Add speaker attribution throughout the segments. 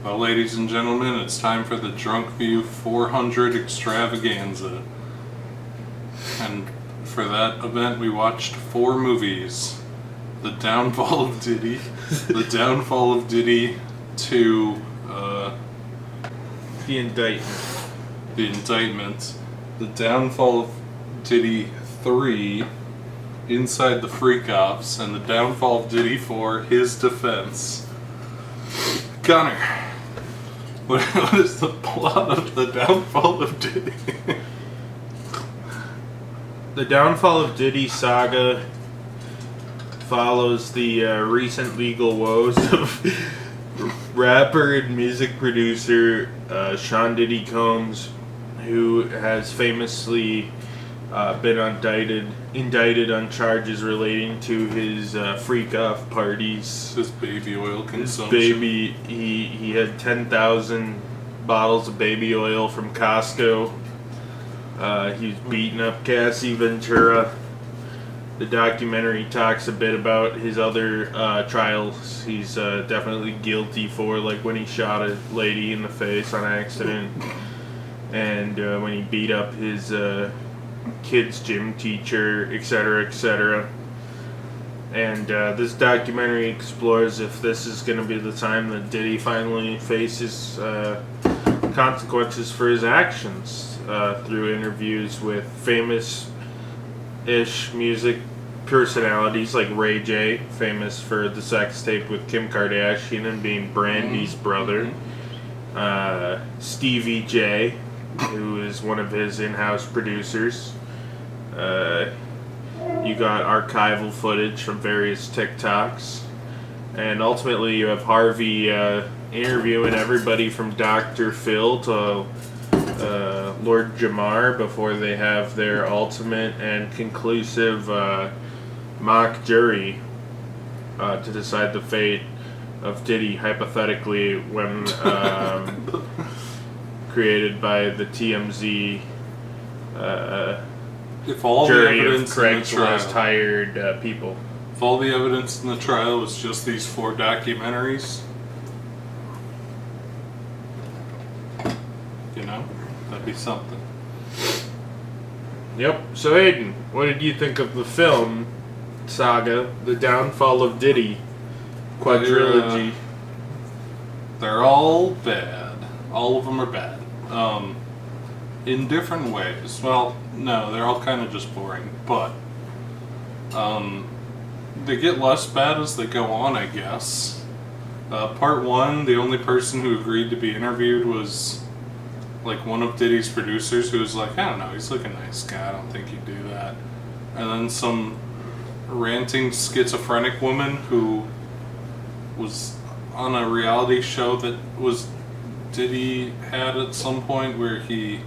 Speaker 1: Well, ladies and gentlemen, it's time for the DRUNKVIEW 400 extravaganza. And for that event, we watched 4 movies. The Downfall of Diddy, The Downfall of Diddy 2,
Speaker 2: The Indictment.
Speaker 1: The Indictment, The Downfall of Diddy 3, Inside the Freak-Offs, and The Downfall of Diddy 4, His Defense. Connor, what is the plot of The Downfall of Diddy?
Speaker 2: The Downfall of Diddy saga follows the recent legal woes of rapper and music producer Sean Diddy Combs, who has famously been indicted on charges relating to his freak-off parties.
Speaker 1: His baby oil consumption.
Speaker 2: He had 10,000 bottles of baby oil from Costco. He was beating up Cassie Ventura. The documentary talks a bit about his other trials. He's definitely guilty for, like, when he shot a lady in the face on accident, and when he beat up his kid's gym teacher, etc., etc. And this documentary explores if this is going to be the time that Diddy finally faces consequences for his actions, through interviews with famous-ish music personalities like Ray J, famous for the sex tape with Kim Kardashian and being Brandy's brother. Stevie J, who is one of his in-house producers. You got archival footage from various TikToks. And ultimately you have Harvey interviewing everybody from Dr. Phil to Lord Jamar before they have their ultimate and conclusive mock jury to decide the fate of Diddy, hypothetically, when created by the TMZ
Speaker 1: If all
Speaker 2: jury
Speaker 1: the
Speaker 2: of
Speaker 1: evidence in the
Speaker 2: Craigslist
Speaker 1: trial,
Speaker 2: hired people.
Speaker 1: if all the evidence in the trial was just these 4 documentaries, you know, that'd be something.
Speaker 2: Yep. So Aiden, what did you think of the film saga, The Downfall of Diddy, Quadrilogy?
Speaker 1: They're all bad. All of them are bad. In different ways. Well, no, they're all kind of just boring. But they get less bad as they go on, I guess. Part 1, the only person who agreed to be interviewed was like one of Diddy's producers, who was like, I don't know, he's like a nice guy, I don't think he'd do that. And then some ranting schizophrenic woman who was on a reality show that was Diddy had at some point, where he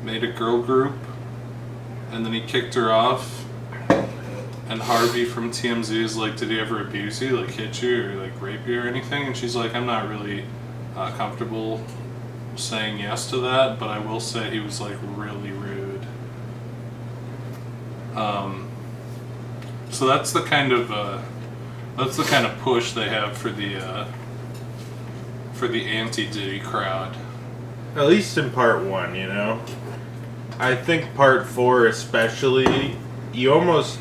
Speaker 1: made a girl group and then he kicked her off, and Harvey from TMZ is like, did he ever abuse you, like hit you or like rape you or anything? And she's like, I'm not really comfortable saying yes to that, but I will say he was like really rude. So that's the kind of push they have for the anti-Diddy crowd.
Speaker 2: At least in part 1, you know. I think part 4 especially, you almost,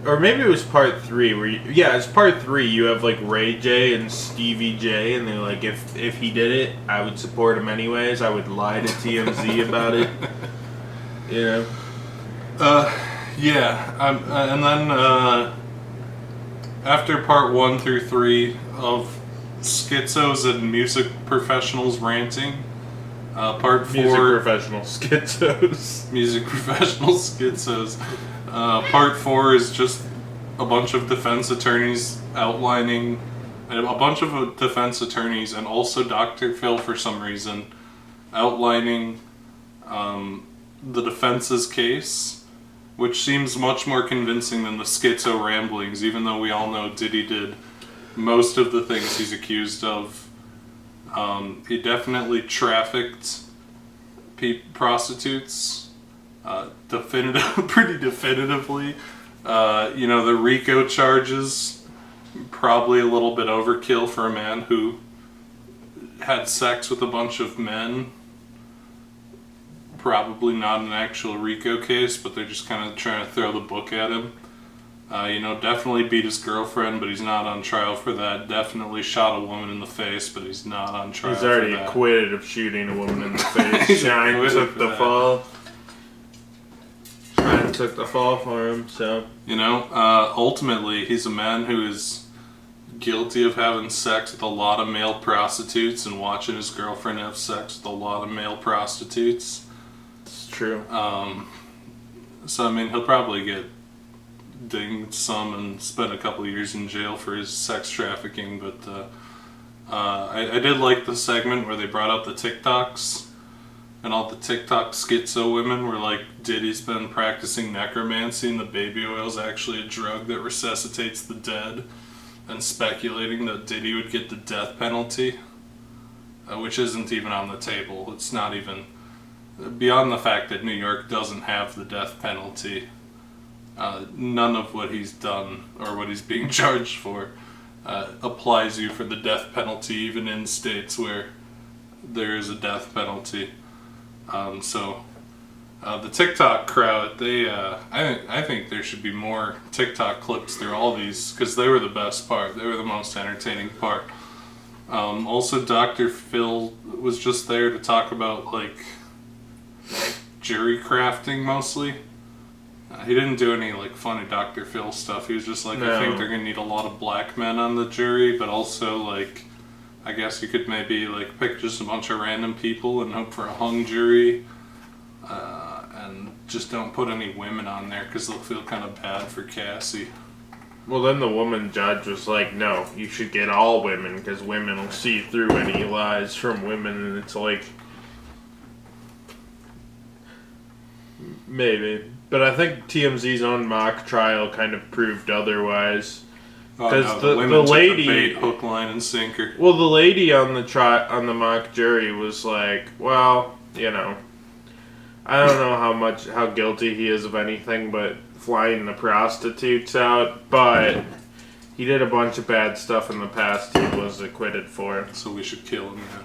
Speaker 2: or maybe it was part 3 where it's part 3, you have like Ray J and Stevie J, and they're like, if he did it, I would support him anyways. I would lie to TMZ about it. You know?
Speaker 1: And then after part 1 through 3 of schizos and music professionals ranting, part 4...
Speaker 2: Music professional schizos.
Speaker 1: Music professional schizos. Part 4 is just a bunch of defense attorneys outlining... A bunch of defense attorneys and also Dr. Phil, for some reason, outlining the defense's case, which seems much more convincing than the schizo ramblings, even though we all know Diddy did most of the things he's accused of. He definitely trafficked prostitutes, pretty definitively. The RICO charges, probably a little bit overkill for a man who had sex with a bunch of men. Probably not an actual RICO case, but they're just kind of trying to throw the book at him. Definitely beat his girlfriend, but he's not on trial for that. Definitely shot a woman in the face, but he's not on trial for that.
Speaker 2: He's already acquitted of shooting a woman in the face. Shine took the fall. Shine took the fall for him, so...
Speaker 1: Ultimately, he's a man who is guilty of having sex with a lot of male prostitutes and watching his girlfriend have sex with a lot of male prostitutes.
Speaker 2: It's true.
Speaker 1: He'll probably get dinged some and spend a couple of years in jail for his sex trafficking, but I did like the segment where they brought up the TikToks, and all the TikTok schizo women were like, Diddy's been practicing necromancy and the baby oil is actually a drug that resuscitates the dead, and speculating that Diddy would get the death penalty, which isn't even on the table. It's not even, beyond the fact that New York doesn't have the death penalty. None of what he's done or what he's being charged for applies you for the death penalty, even in states where there is a death penalty. The TikTok crowd, I think there should be more TikTok clips through all these, because they were the best part. They were the most entertaining part. Also, Dr. Phil was just there to talk about jury crafting mostly. He didn't do any funny Dr. Phil stuff. He was just I think they're gonna need a lot of black men on the jury, but also I guess you could maybe pick just a bunch of random people and hope for a hung jury, and just don't put any women on there because they'll feel kind of bad for Cassie.
Speaker 2: Well, then the woman judge was like, no, you should get all women because women will see through any lies from women, and it's maybe. But I think TMZ's own mock trial kind of proved otherwise. Because the lady,
Speaker 1: took the bait, hook, line, and sinker.
Speaker 2: Well, the lady on the mock jury was like, well, I don't know how guilty he is of anything but flying the prostitutes out, but he did a bunch of bad stuff in the past he was acquitted for.
Speaker 1: So we should kill him, yeah.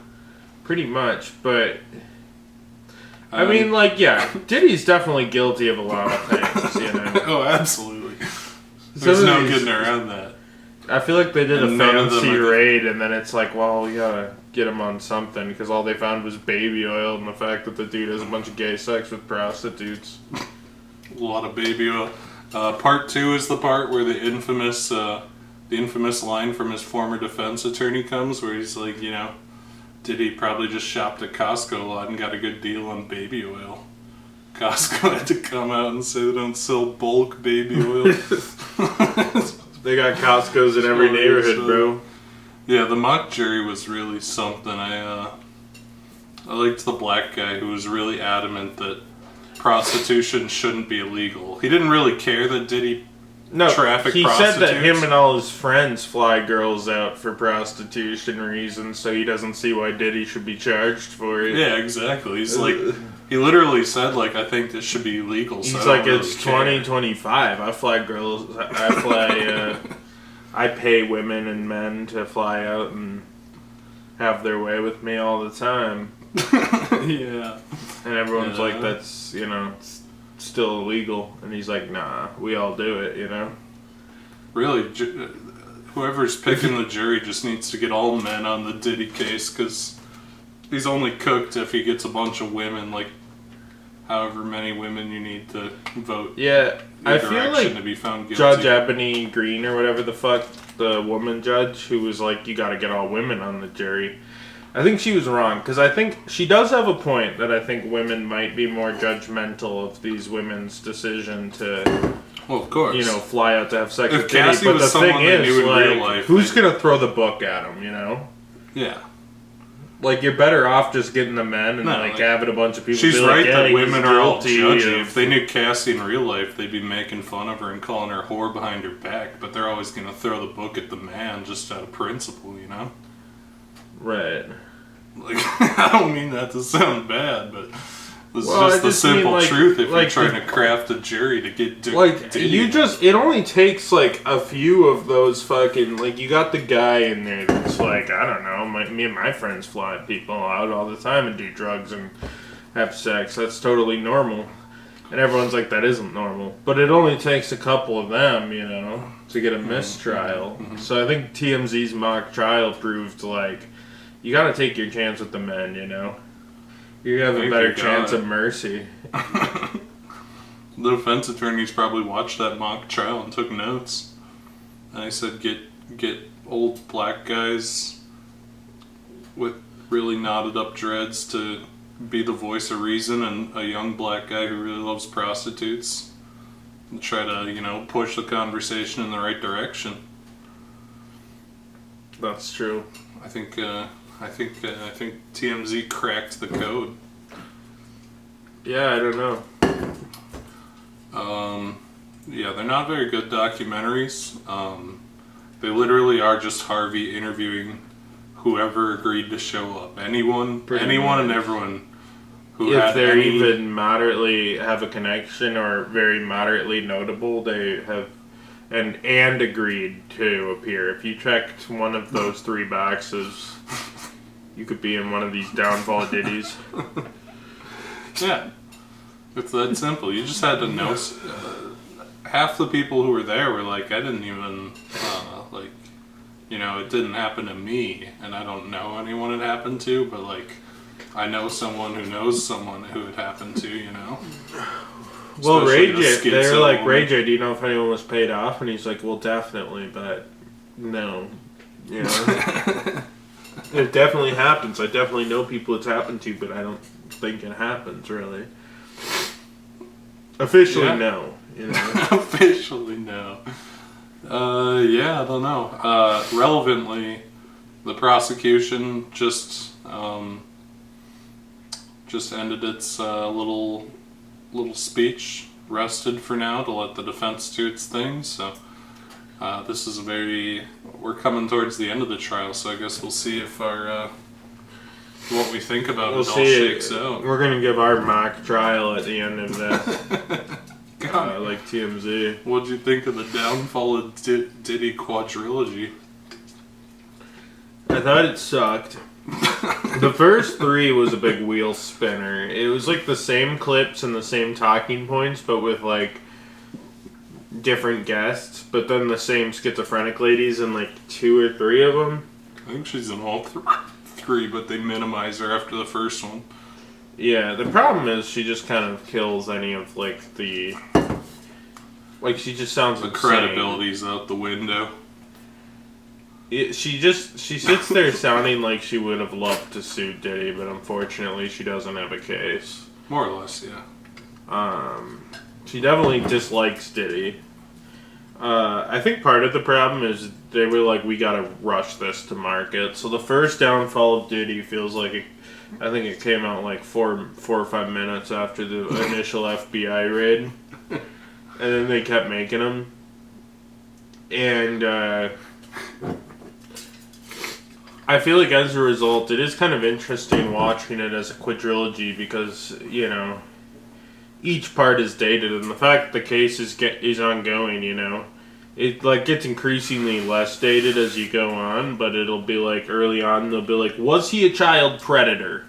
Speaker 2: Pretty much, but... Diddy's definitely guilty of a lot of things,
Speaker 1: Oh, absolutely. There's no getting around that.
Speaker 2: I feel like they did a fancy raid, and then it's we gotta get him on something, because all they found was baby oil and the fact that the dude has a bunch of gay sex with prostitutes.
Speaker 1: A lot of baby oil. Part 2 is the part where the infamous line from his former defense attorney comes, where he's like, Diddy probably just shopped at Costco a lot and got a good deal on baby oil. Costco had to come out and say they don't sell bulk baby oil.
Speaker 2: They got Costco's in every neighborhood, bro.
Speaker 1: Yeah, the mock jury was really something. I liked the black guy who was really adamant that prostitution shouldn't be illegal. He didn't really care that Diddy trafficked prostitutes. He said that
Speaker 2: him and all his friends fly girls out for prostitution reasons, so he doesn't see why Diddy should be charged for it.
Speaker 1: Yeah, exactly. He's he literally said, I think this should be illegal. So
Speaker 2: he's it's 2025. I fly girls. I pay women and men to fly out and have their way with me all the time.
Speaker 1: Yeah.
Speaker 2: And everyone's that's, it's still illegal. And he's like, nah, we all do it,
Speaker 1: Really, whoever's picking the jury just needs to get all men on the Diddy case, because he's only cooked if he gets a bunch of women, however many women you need to vote.
Speaker 2: Yeah, I feel
Speaker 1: to be found guilty.
Speaker 2: Judge Ebony Green or whatever the fuck, the woman judge, who was like, you gotta get all women on the jury. I think she was wrong, because I think she does have a point that I think women might be more judgmental of these women's decision to,
Speaker 1: well, of course,
Speaker 2: fly out to have sex with
Speaker 1: Cassie. But the thing is, in real life,
Speaker 2: who's gonna throw the book at them?
Speaker 1: Yeah.
Speaker 2: You're better off just getting the men and having a bunch of people.
Speaker 1: She's right that women are all
Speaker 2: guilty.
Speaker 1: judgy. If they knew Cassie in real life, they'd be making fun of her and calling her a whore behind her back. But they're always going to throw the book at the man just out of principle,
Speaker 2: Right.
Speaker 1: I don't mean that to sound bad, but This
Speaker 2: Well,
Speaker 1: is
Speaker 2: I
Speaker 1: just the
Speaker 2: just mean,
Speaker 1: simple
Speaker 2: like-
Speaker 1: truth if
Speaker 2: like
Speaker 1: you're trying to craft a jury to get Diddy.
Speaker 2: it only takes like a few of those fucking, like, you got the guy in there that's like, I don't know, me and my friends fly people out all the time and do drugs and have sex. That's totally normal. And everyone's like, that isn't normal. But it only takes a couple of them, you know, to get a mistrial. So I think TMZ's mock trial proved, like, you gotta take your chance with the men, you know? You have a better chance of mercy.
Speaker 1: The defense attorneys probably watched that mock trial and took notes. And I said, get old black guys with really knotted up dreads to be the voice of reason, and a young black guy who really loves prostitutes, and try to, you know, push the conversation in the right direction.
Speaker 2: That's true.
Speaker 1: I think TMZ cracked the code.
Speaker 2: Yeah, I don't know.
Speaker 1: Yeah, they're not very good documentaries. They literally are just Harvey interviewing whoever agreed to show up. Anyone and everyone who
Speaker 2: If
Speaker 1: had
Speaker 2: they're
Speaker 1: any...
Speaker 2: even moderately have a connection or very moderately notable, they have and agreed to appear. If you checked one of those three boxes, you could be in one of these downfall Diddies.
Speaker 1: Yeah, it's that simple. You just had to know. Half the people who were there were like, I didn't even, like, you know, it didn't happen to me, and I don't know anyone it happened to, but, like, I know someone who knows someone who it happened to, you know?
Speaker 2: Well,
Speaker 1: Especially
Speaker 2: Ray
Speaker 1: the
Speaker 2: J, they were like,
Speaker 1: schizo
Speaker 2: Ray
Speaker 1: one.
Speaker 2: J, do you know if anyone was paid off? And he's like, well, definitely, but no. You know? It definitely happens. I definitely know people it's happened to, but I don't think it happens, really. Officially,
Speaker 1: Yeah.
Speaker 2: no. You know?
Speaker 1: Officially, no. Yeah, I don't know. Relevantly, the prosecution just ended its little speech, rested for now to let the defense do its thing. So this is we're coming towards the end of the trial, so I guess we'll see if our what we think about it all shakes out.
Speaker 2: We're gonna give our mock trial at the end of this. Like TMZ.
Speaker 1: What'd you think of the downfall of Diddy Quadrilogy?
Speaker 2: I thought it sucked. The first three was a big wheel spinner. It was like the same clips and the same talking points, but with like different guests. But then the same schizophrenic ladies and like 2 or 3 of them.
Speaker 1: I think she's in all three, but they minimize her after the first one.
Speaker 2: Yeah, the problem is she just kind of kills any of like the... Like she just sounds
Speaker 1: The
Speaker 2: insane.
Speaker 1: credibility's out the window.
Speaker 2: She sits there sounding like she would have loved to sue Diddy, but unfortunately she doesn't have a case.
Speaker 1: More or less, yeah.
Speaker 2: She definitely dislikes Diddy. I think part of the problem is they were like, we gotta rush this to market. So the first downfall of Diddy feels like I think it came out like 4 or 5 minutes after the initial FBI raid. And then they kept making them. And I feel like as a result, it is kind of interesting watching it as a quadrilogy because, you know, each part is dated, and the fact that the case is ongoing, you know, it like gets increasingly less dated as you go on, but it'll be like early on they'll be like, was he a child predator?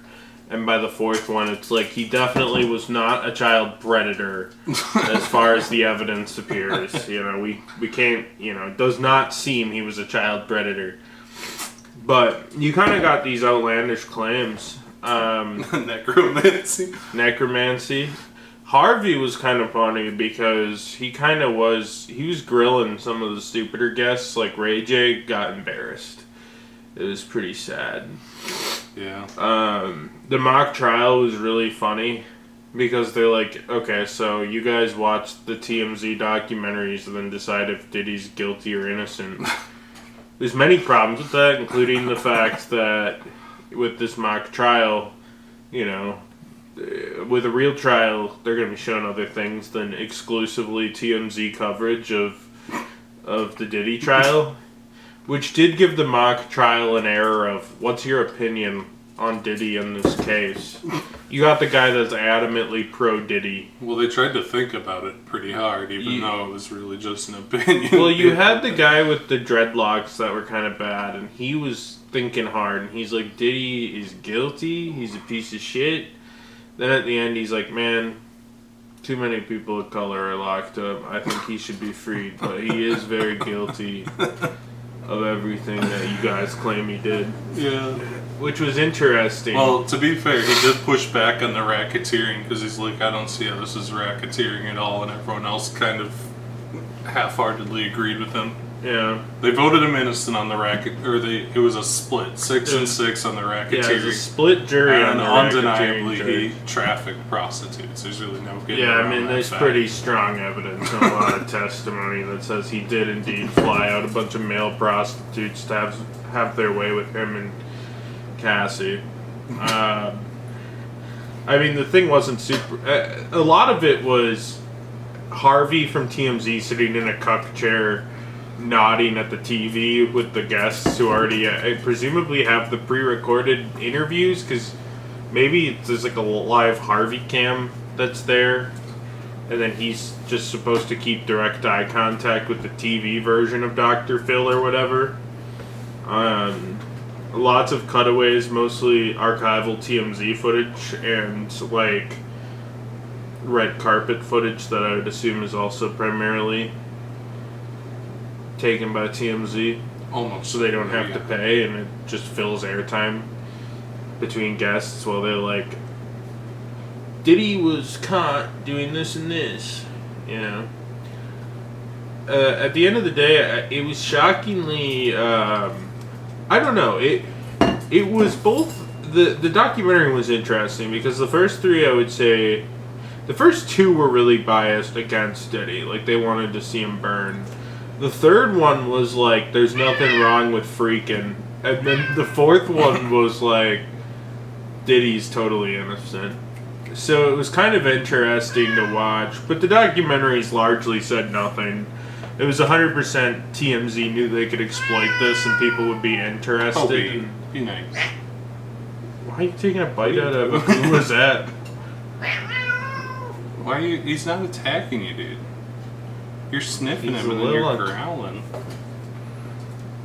Speaker 2: And by the 4th one, it's like, he definitely was not a child predator as far as the evidence appears. You know, we can't, you know, it does not seem he was a child predator. But you kind of got these outlandish claims. Necromancy. Harvey was kind of funny because he was grilling some of the stupider guests, like Ray J got embarrassed. It was pretty sad.
Speaker 1: Yeah.
Speaker 2: The mock trial was really funny because they're like, okay, so you guys watched the TMZ documentaries and then decide if Diddy's guilty or innocent. There's many problems with that, including the fact that with this mock trial, you know, with a real trial, they're going to be showing other things than exclusively TMZ coverage of the Diddy trial. Which did give the mock trial an error of, what's your opinion on Diddy in this case. You got the guy that's adamantly pro Diddy.
Speaker 1: Well, they tried to think about it pretty hard, even though it was really just an opinion.
Speaker 2: Well, you had the guy with the dreadlocks that were kind of bad, and he was thinking hard, and he's like, Diddy is guilty, he's a piece of shit. Then at the end, he's like, man, too many people of color are locked up. I think he should be freed, but he is very guilty of everything that you guys claim he did.
Speaker 1: Yeah.
Speaker 2: Which was interesting.
Speaker 1: Well, to be fair, he did push back on the racketeering because he's like, I don't see how this is racketeering at all, and everyone else kind of half-heartedly agreed with him.
Speaker 2: Yeah.
Speaker 1: They voted him innocent on the it was a split, 6 and 6 on the racketeering.
Speaker 2: Yeah, it was a split jury on
Speaker 1: and
Speaker 2: the
Speaker 1: undeniably
Speaker 2: racketeering
Speaker 1: he trafficked prostitutes. There's really no getting
Speaker 2: Yeah, I
Speaker 1: around
Speaker 2: mean,
Speaker 1: that
Speaker 2: there's
Speaker 1: fact.
Speaker 2: pretty strong evidence and a lot of testimony that says he did indeed fly out a bunch of male prostitutes to have their way with him and Cassie. I mean, the thing wasn't super... a lot of it was Harvey from TMZ sitting in a cuck chair nodding at the TV with the guests who already presumably have the pre-recorded interviews, because maybe there's like a live Harvey cam that's there, and then he's just supposed to keep direct eye contact with the TV version of Dr. Phil or whatever. Lots of cutaways, mostly archival TMZ footage, and like red carpet footage that I would assume is also primarily taken by TMZ.
Speaker 1: Almost.
Speaker 2: So they don't have to pay, and it just fills airtime between guests while they're like, Diddy was caught doing this and this, you know. At the end of the day, it was shockingly, I don't know, it was both, the documentary was interesting because the first three, I would say, the first two were really biased against Diddy, like they wanted to see him burn. The third one was like, there's nothing wrong with freaking. And then the fourth one was like, Diddy's totally innocent. So it was kind of interesting to watch. But the documentaries largely said nothing. It was 100% TMZ knew they could exploit this and people would be interested.
Speaker 1: Be nice.
Speaker 2: Why are you taking a bite out of it? Who was that?
Speaker 1: Why are you... He's not attacking you, dude. You're sniffing
Speaker 2: He's
Speaker 1: him
Speaker 2: a
Speaker 1: and then you're
Speaker 2: little
Speaker 1: growling.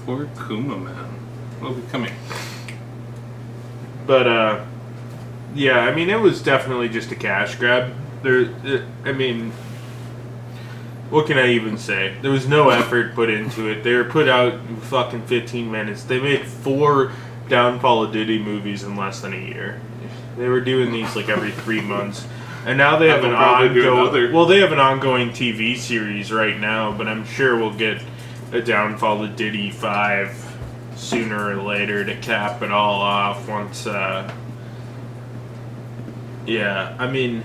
Speaker 1: Poor Kuma, man. Well, come here.
Speaker 2: But, yeah, I mean, it was definitely just a cash grab. I mean, what can I even say? There was no effort put into it. They were put out in fucking 15 minutes. They made 4 Downfall of Diddy movies in less than a year. They were doing these like every 3 months. And now they have an ongoing TV series right now, but I'm sure we'll get a Downfall of Diddy 5 sooner or later to cap it all off once, yeah, I mean,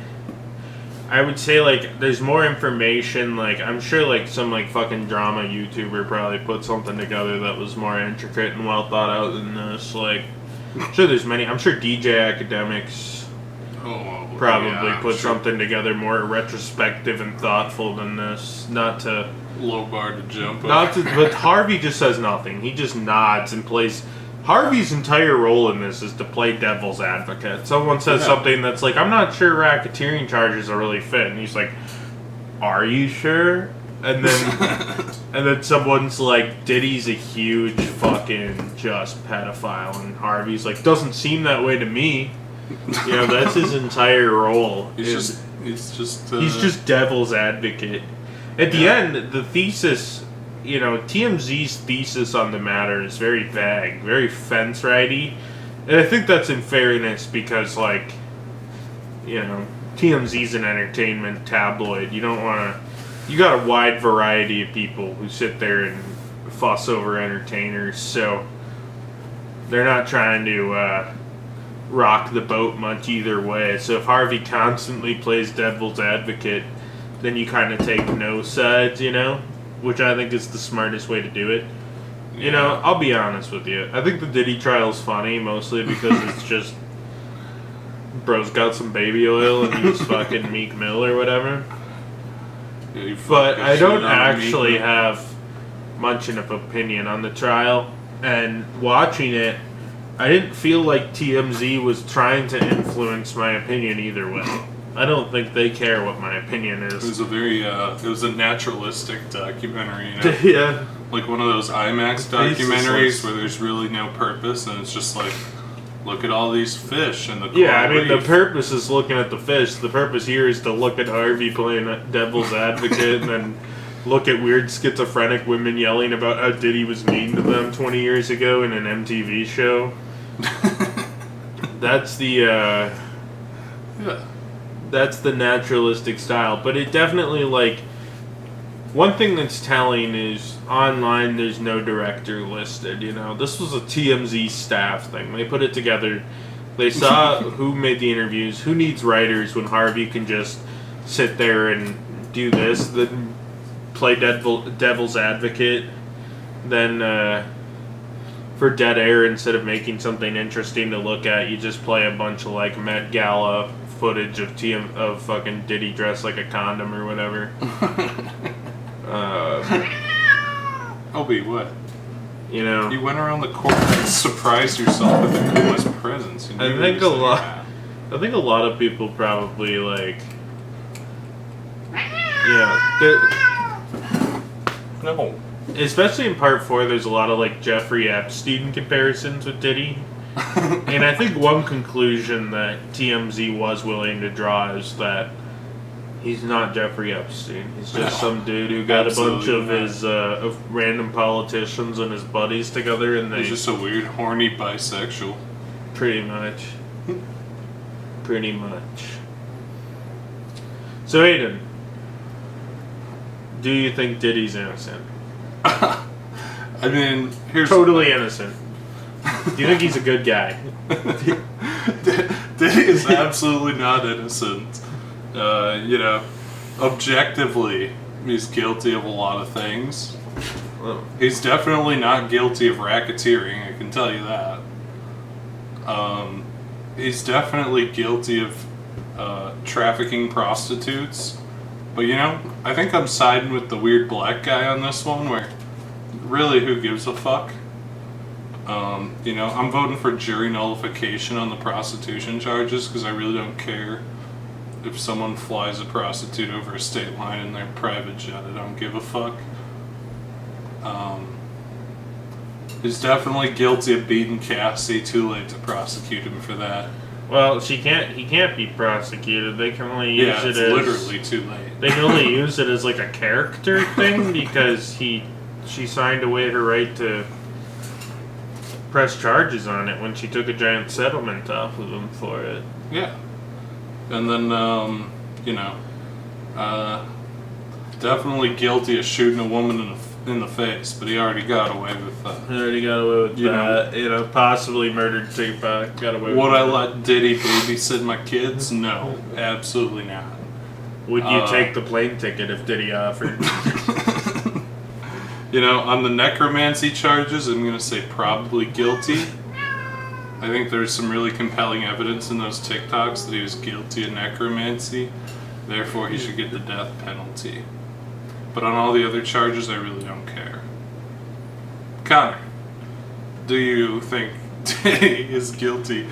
Speaker 2: I would say, like, there's more information, like, I'm sure, like, some, like, fucking drama YouTuber probably put something together that was more intricate and well thought out than this, like, I'm sure there's many, I'm sure DJ Academics probably put something together more retrospective and thoughtful than this, not to...
Speaker 1: Low bar to jump
Speaker 2: up. But Harvey just says nothing. He just nods and plays... Harvey's entire role in this is to play devil's advocate. Someone says something that's like, I'm not sure racketeering charges are really fit. And he's like, are you sure? And then and then someone's like, Diddy's a huge fucking just pedophile. And Harvey's like, doesn't seem that way to me. You know, that's his entire role.
Speaker 1: He's just
Speaker 2: devil's advocate. At the end, the thesis... You know, TMZ's thesis on the matter is very vague, very fence-righty. And I think that's in fairness because, like, you know, TMZ's an entertainment tabloid. You don't want to... You got a wide variety of people who sit there and fuss over entertainers, so they're not trying to rock the boat much either way. So if Harvey constantly plays devil's advocate, then you kind of take no sides, you know? Which I think is the smartest way to do it. You know, I'll be honest with you. I think the Diddy trial's funny, mostly because it's just... Bro's got some baby oil and he's fucking Meek Mill or whatever.
Speaker 1: Yeah,
Speaker 2: but I don't actually have much of an opinion on the trial. And watching it, I didn't feel like TMZ was trying to influence my opinion either way. I don't think they care what my opinion is.
Speaker 1: It was a very, it was a naturalistic documentary, you know?
Speaker 2: Yeah.
Speaker 1: Like one of those IMAX documentaries where there's really no purpose, and it's just like, look at all these fish and the coral
Speaker 2: Yeah, I mean, the
Speaker 1: reef.
Speaker 2: purpose is looking at the fish. The purpose here is to look at Harvey playing devil's advocate and then look at weird schizophrenic women yelling about how Diddy was mean to them 20 years ago in an MTV show. That's the,
Speaker 1: Yeah.
Speaker 2: that's the naturalistic style. But it definitely, like, one thing that's telling is online there's no director listed, you know. This was a TMZ staff thing. They put it together. They saw who made the interviews, who needs writers when Harvey can just sit there and do this, then play devil's advocate, then for dead air, instead of making something interesting to look at, you just play a bunch of like Met Gala footage of fucking Diddy dressed like a condom or whatever.
Speaker 1: Obi, what?
Speaker 2: You know,
Speaker 1: You went around the court and surprised yourself with the coolest presents. You
Speaker 2: I
Speaker 1: knew
Speaker 2: think
Speaker 1: you
Speaker 2: a
Speaker 1: were
Speaker 2: lot.
Speaker 1: saying
Speaker 2: I think a lot of people probably like. Yeah,
Speaker 1: that. No.
Speaker 2: especially in part 4, there's a lot of like Jeffrey Epstein comparisons with Diddy. And I think one conclusion that TMZ was willing to draw is that he's not Jeffrey Epstein. He's just some dude who got a bunch of his of random politicians and his buddies together, and they
Speaker 1: He's just a weird, horny bisexual.
Speaker 2: pretty much. So Aiden, do you think Diddy's innocent?
Speaker 1: I mean, here's
Speaker 2: Totally innocent. Do you think he's a good guy?
Speaker 1: Diddy is absolutely not innocent. You know, objectively, he's guilty of a lot of things.
Speaker 2: Well,
Speaker 1: He's definitely not guilty of racketeering, I can tell you that. He's definitely guilty of trafficking prostitutes. But you know, I think I'm siding with the weird black guy on this one, where really, who gives a fuck? You know, I'm voting for jury nullification on the prostitution charges because I really don't care if someone flies a prostitute over a state line in their private jet. I don't give a fuck. He's definitely guilty of beating Cassie. Too late to prosecute him for that.
Speaker 2: well, he can't be prosecuted. They can only use
Speaker 1: Yeah,
Speaker 2: it
Speaker 1: it's
Speaker 2: as
Speaker 1: literally too late.
Speaker 2: They can only use it as like a character thing because she signed away her right to press charges on it when she took a giant settlement off of him for it.
Speaker 1: Yeah. And then, you know, definitely guilty of shooting a woman in the face, but he already got away with that.
Speaker 2: He already got away with
Speaker 1: You
Speaker 2: that. You know, possibly murdered Tupac. Got away with
Speaker 1: Would
Speaker 2: that.
Speaker 1: I let Diddy babysit my kids? No, absolutely not.
Speaker 2: Would you take the plane ticket if Diddy offered?
Speaker 1: You know, on the necromancy charges, I'm going to say probably guilty. I think there's some really compelling evidence in those TikToks that he was guilty of necromancy. Therefore, he should get the death penalty. But on all the other charges, I really don't care. Connor, do you think Diddy is guilty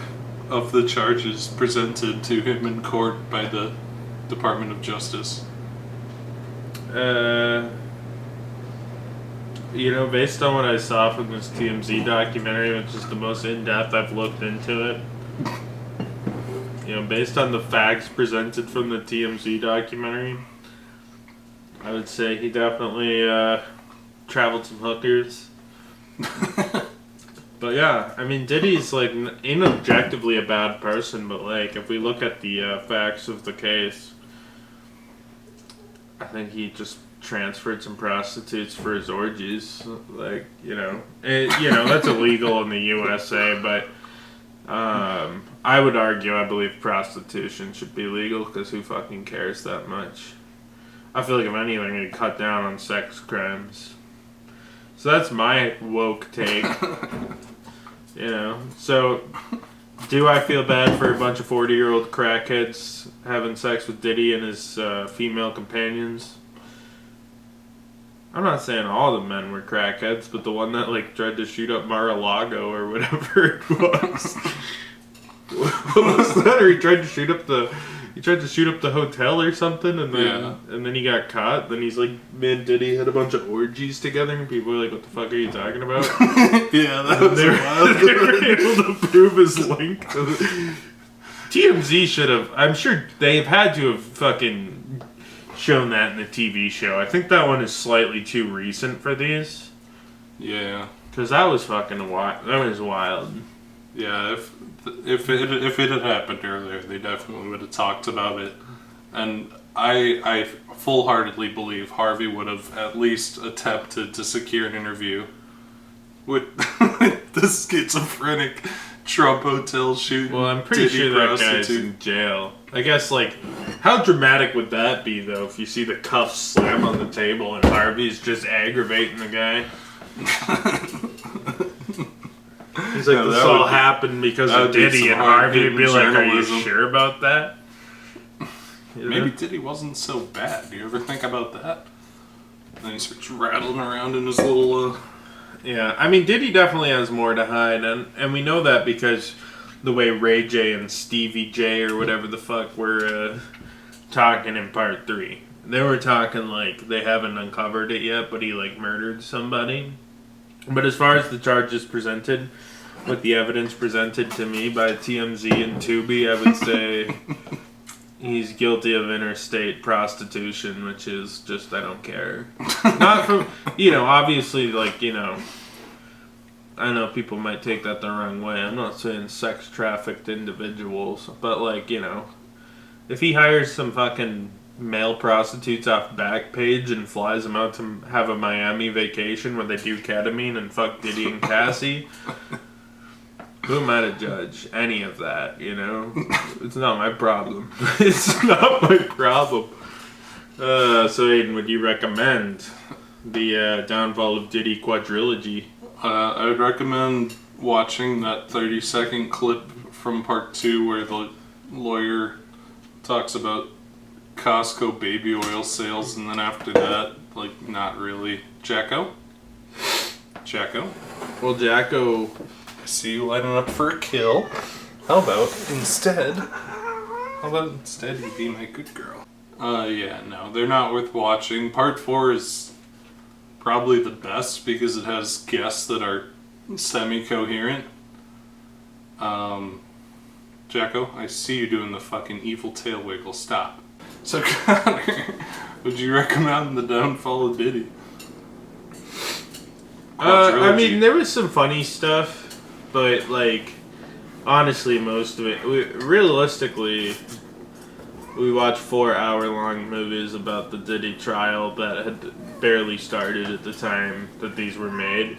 Speaker 1: of the charges presented to him in court by the Department of Justice?
Speaker 2: You know, based on what I saw from this TMZ documentary, which is the most in-depth I've looked into it, you know, based on the facts presented from the TMZ documentary, I would say he definitely traveled some hookers. But yeah, I mean, Diddy's like ain't objectively a bad person, but like if we look at the facts of the case, I think he just transferred some prostitutes for his orgies. Like, you know, that's illegal in the USA, but I would argue, I believe prostitution should be legal because who fucking cares that much? I feel like if anything, we'd cut down on sex crimes. So that's my woke take. You know, so do I feel bad for a bunch of 40-year-old crackheads having sex with Diddy and his female companions? I'm not saying all the men were crackheads, but the one that like tried to shoot up Mar-a-Lago or whatever it was. What was that? Or he tried to shoot up the hotel or something, and then he got caught. Then he's like, "Man, Diddy had a bunch of orgies together," and people were like, "What the fuck are you talking about?"
Speaker 1: Yeah, that was wild.
Speaker 2: They were able to prove his link to the... TMZ should have. I'm sure they've had to have fucking shown that in the TV show. I think that one is slightly too recent for these.
Speaker 1: Yeah,
Speaker 2: because that was fucking wild. That was wild.
Speaker 1: Yeah, if it had happened earlier, they definitely would have talked about it, and I full-heartedly believe Harvey would have at least attempted to secure an interview with the schizophrenic Trump hotel shooting.
Speaker 2: Well, I'm pretty
Speaker 1: Diddy
Speaker 2: sure that guy's in jail. I guess, like, how dramatic would that be, though, if you see the cuffs slam on the table and Harvey's just aggravating the guy? He's like, this all happened because of Diddy, and Harvey would be like, are you sure about that?
Speaker 1: Maybe Diddy wasn't so bad. Do you ever think about that? And then he starts rattling around in his little...
Speaker 2: Yeah, I mean, Diddy definitely has more to hide, and we know that because the way Ray J and Stevie J or whatever the fuck were talking in part 3. They were talking like they haven't uncovered it yet, but he like murdered somebody. But as far as the charges presented, with the evidence presented to me by TMZ and Tubi, I would say he's guilty of interstate prostitution, which is just, I don't care. Not from, obviously, like, I know people might take that the wrong way. I'm not saying sex trafficked individuals, but, like, if he hires some fucking male prostitutes off Backpage and flies them out to have a Miami vacation where they do ketamine and fuck Diddy and Cassie, who am I to judge any of that, It's not my problem. It's not my problem. So, Aiden, would you recommend the Downfall of Diddy Quadrilogy?
Speaker 1: I would recommend watching that 30-second clip from part 2 where the lawyer talks about Costco baby oil sales, and then after that, like, not really. Jacko?
Speaker 2: Well, Jacko...
Speaker 1: I see you lining up for a kill. How about instead you be my good girl? Yeah, no, they're not worth watching. Part 4 is probably the best because it has guests that are semi-coherent. Jacko, I see you doing the fucking evil tail wiggle. Stop. So, Connor, would you recommend the Downfall of Diddy?
Speaker 2: I mean, there was some funny stuff. But, like, honestly, most of it... realistically, we watched 4-hour-long movies about the Diddy trial that had barely started at the time that these were made.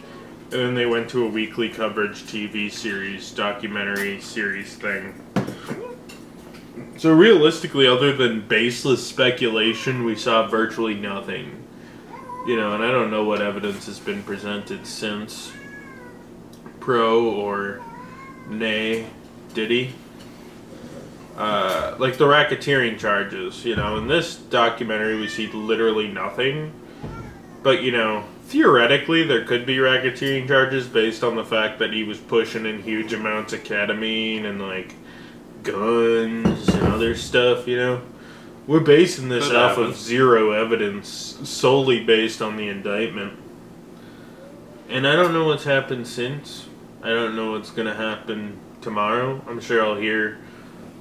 Speaker 2: And then they went to a weekly coverage TV series, documentary series thing. So realistically, other than baseless speculation, we saw virtually nothing. And I don't know what evidence has been presented since... pro or nay Diddy. Like the racketeering charges, in this documentary we see literally nothing. But, theoretically there could be racketeering charges based on the fact that he was pushing in huge amounts of ketamine and, like, guns and other stuff, We're basing this off of zero evidence, solely based on the indictment. And I don't know what's happened since. I don't know what's going to happen tomorrow. I'm sure I'll hear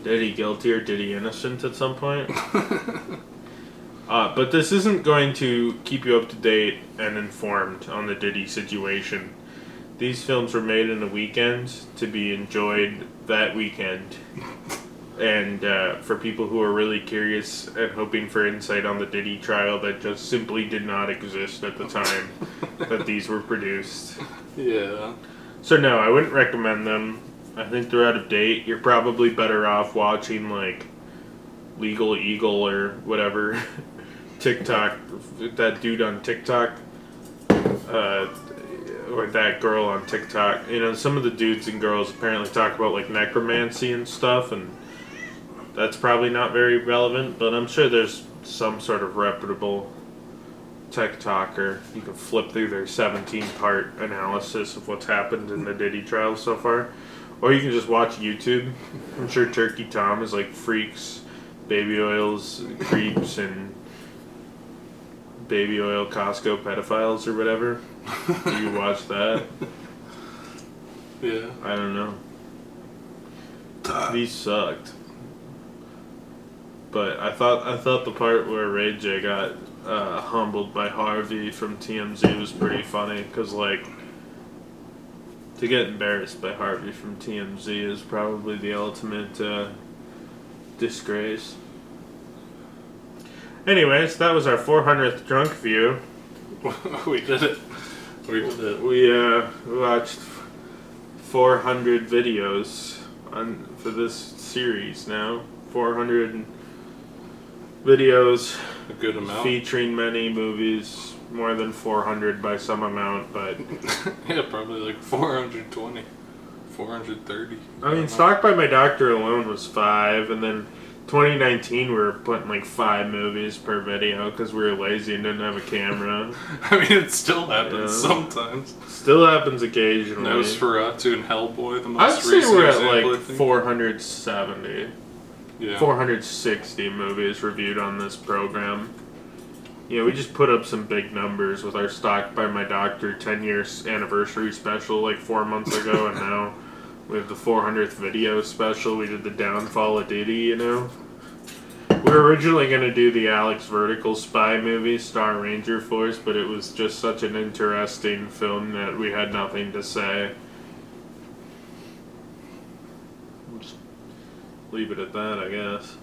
Speaker 2: Diddy guilty or Diddy innocent at some point. But this isn't going to keep you up to date and informed on the Diddy situation. These films were made in a weekend to be enjoyed that weekend. And for people who are really curious and hoping for insight on the Diddy trial that just simply did not exist at the time that these were produced.
Speaker 1: Yeah.
Speaker 2: So no, I wouldn't recommend them. I think they're out of date. You're probably better off watching, like, Legal Eagle or whatever. TikTok. That dude on TikTok. Or that girl on TikTok. Some of the dudes and girls apparently talk about, like, necromancy and stuff, and that's probably not very relevant, but I'm sure there's some sort of reputable TikToker. You can flip through their 17-part analysis of what's happened in the Diddy trial so far. Or you can just watch YouTube. I'm sure Turkey Tom is like freaks, baby oils, creeps, and baby oil Costco pedophiles or whatever. You watch that?
Speaker 1: Yeah.
Speaker 2: I don't know. These sucked. But I thought the part where Ray J got humbled by Harvey from TMZ was pretty funny, because like, to get embarrassed by Harvey from TMZ is probably the ultimate disgrace. Anyways, that was our 400th drunk view.
Speaker 1: We did it. We did it.
Speaker 2: We watched 400 videos for this series now. 400 videos.
Speaker 1: A good amount.
Speaker 2: Featuring many movies. More than 400 by some amount, but...
Speaker 1: yeah, probably like 420. 430.
Speaker 2: I mean, Stalked by My Doctor alone was 5, and then 2019 we were putting like 5 movies per video because we were lazy and didn't have a camera.
Speaker 1: I mean, it still happens sometimes.
Speaker 2: Still happens occasionally.
Speaker 1: Nosferatu and Hellboy, the most
Speaker 2: I'd say
Speaker 1: recent
Speaker 2: we're at
Speaker 1: example,
Speaker 2: like 470.
Speaker 1: Yeah.
Speaker 2: 460 movies reviewed on this program. Yeah, we just put up some big numbers with our Stalked by My Doctor 10-year anniversary special like 4 months ago, and now we have the 400th video special. We did the downfall of Diddy, you know. We were originally going to do the Alex Vertical spy movie, Star Ranger Force, but it was just such an interesting film that we had nothing to say. We'll just leave it at that, I guess.